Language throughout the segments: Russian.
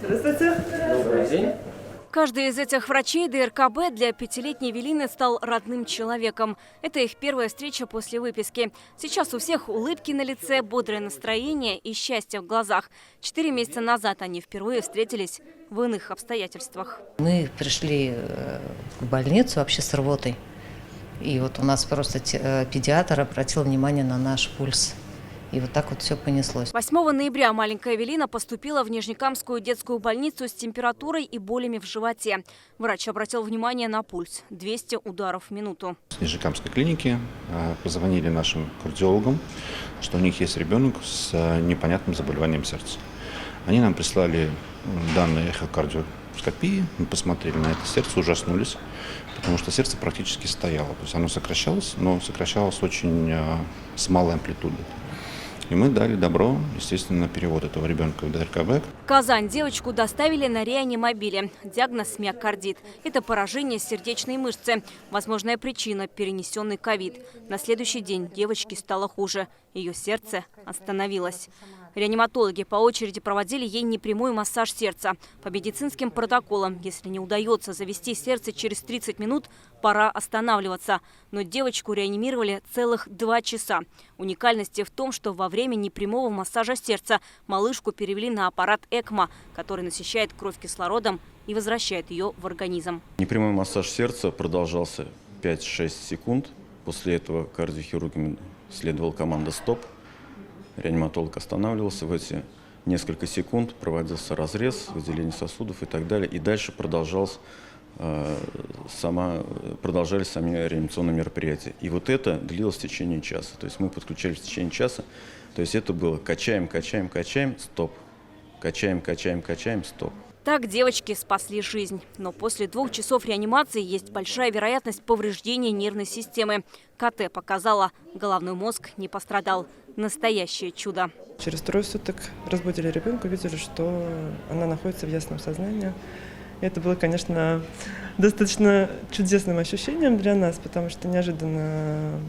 Здравствуйте. Добрый день. Каждый из этих врачей ДРКБ для пятилетней Эвелины стал родным человеком. Это их первая встреча после выписки. Сейчас у всех улыбки на лице, бодрое настроение и счастье в глазах. 4 месяца назад они впервые встретились в иных обстоятельствах. Мы пришли в больницу вообще с рвотой. И вот у нас просто педиатр обратил внимание на наш пульс. И вот так вот все понеслось. 8 ноября маленькая Эвелина поступила в Нижнекамскую детскую больницу с температурой и болями в животе. Врач обратил внимание на пульс – 200 ударов в минуту. С Нижнекамской клиники позвонили нашим кардиологам, что у них есть ребенок с непонятным заболеванием сердца. Они нам прислали данные эхокардиоскопии, мы посмотрели на это сердце, ужаснулись, потому что сердце практически стояло. То есть оно сокращалось, но сокращалось очень с малой амплитудой. И мы дали добро, естественно, на перевод этого ребенка в ДРКБ. В Казань девочку доставили на реанимобиле. Диагноз – миокардит. Это поражение сердечной мышцы. Возможная причина – перенесенный ковид. На следующий день девочке стало хуже. Ее сердце остановилось. Реаниматологи по очереди проводили ей непрямой массаж сердца. По медицинским протоколам, если не удается завести сердце через 30 минут, пора останавливаться. Но девочку реанимировали целых 2 часа. Уникальность в том, что во время непрямого массажа сердца малышку перевели на аппарат ЭКМО, который насыщает кровь кислородом и возвращает ее в организм. Непрямой массаж сердца продолжался 5-6 секунд. После этого кардиохирургам следовала команда «Стоп». Реаниматолог останавливался. В эти несколько секунд проводился разрез, выделение сосудов и так далее. И дальше продолжались сами реанимационные мероприятия. И вот это длилось в течение часа. То есть мы подключались в течение часа. То есть это было качаем, качаем, качаем, стоп. Качаем, качаем, качаем, стоп. Так девочки спасли жизнь. Но после 2 часов реанимации есть большая вероятность повреждения нервной системы. КТ показала, головной мозг не пострадал. Настоящее чудо. Через 3 суток разбудили ребенка, увидели, что она находится в ясном сознании. И это было, конечно, достаточно чудесным ощущением для нас, потому что неожиданно...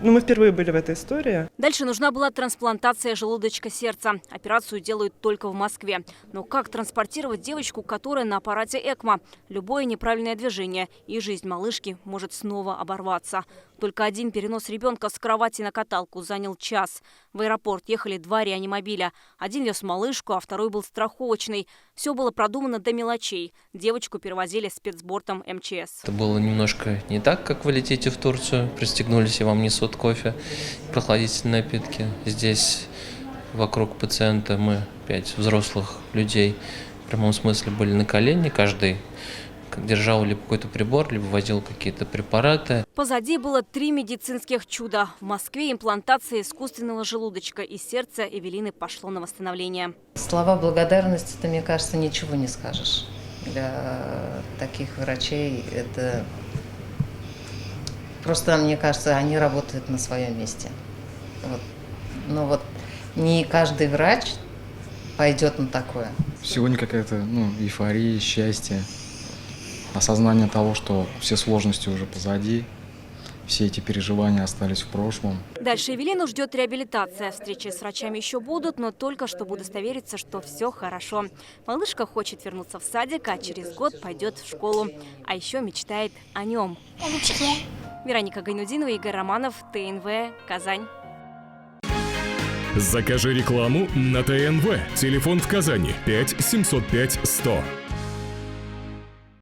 мы впервые были в этой истории. Дальше нужна была трансплантация желудочка сердца. Операцию делают только в Москве. Но как транспортировать девочку, которая на аппарате ЭКМО? Любое неправильное движение, и жизнь малышки может снова оборваться. Только один перенос ребенка с кровати на каталку занял час. В аэропорт ехали 2 реанимобиля. Один вез малышку, а второй был страховочный. Все было продумано до мелочей. Девочку перевозили спецбортом МЧС. Это было немножко не так, как вы летите в Турцию, пристегнулись и вам несут кофе, прохладительные напитки. Здесь вокруг пациента мы 5 взрослых людей в прямом смысле были на колени, каждый держал либо какой-то прибор, либо возил какие-то препараты. Позади было 3 медицинских чуда. В Москве имплантация искусственного желудочка, и сердце Эвелины пошло на восстановление. Слова благодарности, ты, мне кажется, ничего не скажешь. Для таких врачей это просто, мне кажется, они работают на своем месте. Но вот не каждый врач пойдет на такое. Сегодня какая-то эйфория, счастье. Осознание того, что все сложности уже позади, все эти переживания остались в прошлом. Дальше Эвелину ждет реабилитация. Встречи с врачами еще будут, но только чтобы удостовериться, что все хорошо. Малышка хочет вернуться в садик, а через год пойдет в школу. А еще мечтает о нем. Вероника Гайнудинова, Игорь Романов, ТНВ, Казань. Закажи рекламу на ТНВ. Телефон в Казани 5 705 100.